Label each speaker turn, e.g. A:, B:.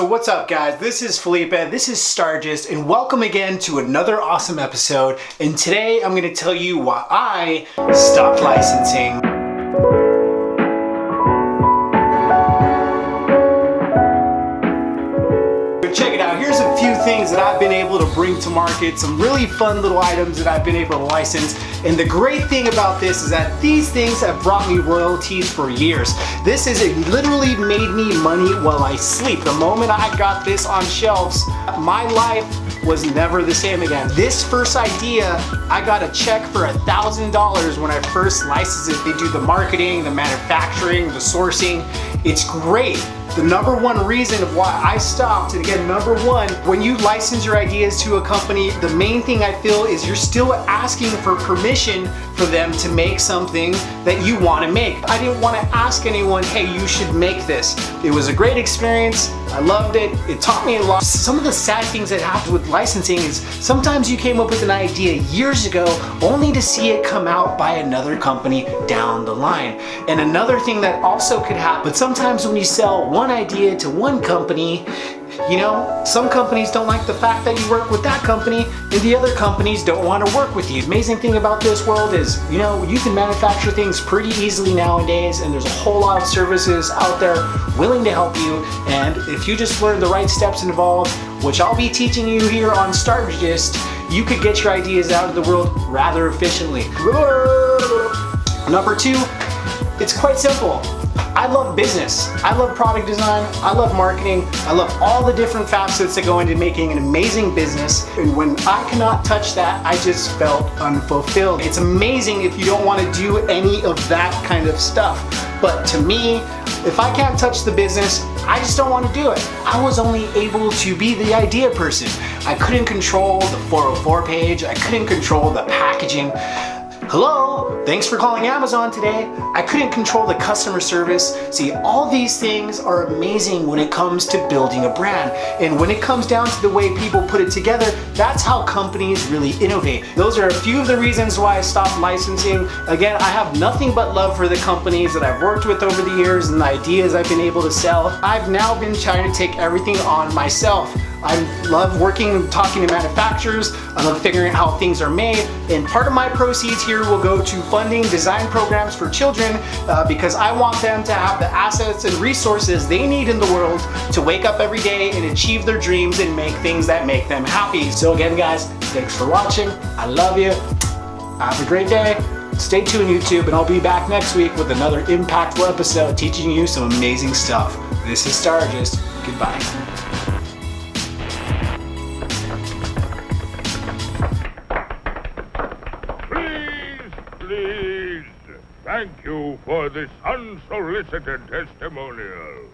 A: So what's up guys, this is Felipe, this is Stargist, and welcome again to another awesome episode. And today I'm going to tell you why I stopped licensing. Check it out, here's a few things that I've been able to bring to market, some really fun little items that I've been able to license. And the great thing about this is that these things have brought me royalties for years. This has literally made me money while I sleep. The moment I got this on shelves, my life was never the same again. This first idea, I got a check for $1,000 when I first licensed it. They do the marketing, the manufacturing, the sourcing. It's great. The number one reason of why I stopped, and again, number one, when you license your ideas to a company, the main thing I feel is you're still asking for permission for them to make something that you want to make. I didn't want to ask anyone, hey, you should make this. It was a great experience. I loved it. It taught me a lot. Some of the sad things that happen with licensing is sometimes you came up with an idea years ago only to see it come out by another company down the line. And another thing that also could happen, but sometimes when you sell one idea to one company, you know, some companies don't like the fact that you work with that company and the other companies don't want to work with you. The amazing thing about this world is, you know, you can manufacture things pretty easily nowadays, and there's a whole lot of services out there willing to help you. And if you just learn the right steps involved, which I'll be teaching you here on Stargist, you could get your ideas out of the world rather efficiently. Number two, it's quite simple. I love business. I love product design. I love marketing. I love all the different facets that go into making an amazing business. And when I cannot touch that, I just felt unfulfilled. It's amazing if you don't want to do any of that kind of stuff. But to me, if I can't touch the business, I just don't want to do it. I was only able to be the idea person. I couldn't control the 404 page. I couldn't control the packaging. Hello, thanks for calling Amazon today. I couldn't control the customer service. See, all these things are amazing when it comes to building a brand. And when it comes down to the way people put it together, that's how companies really innovate. Those are a few of the reasons why I stopped licensing. Again, I have nothing but love for the companies that I've worked with over the years and the ideas I've been able to sell. I've now been trying to take everything on myself. I love working, talking to manufacturers. I love figuring out how things are made. And part of my proceeds here will go to funding design programs for children because I want them to have the assets and resources they need in the world to wake up every day and achieve their dreams and make things that make them happy. So again, guys, thanks for watching. I love you. Have a great day. Stay tuned, YouTube, and I'll be back next week with another impactful episode teaching you some amazing stuff. This is Stargist. Goodbye.
B: Please, thank you for this unsolicited testimonial.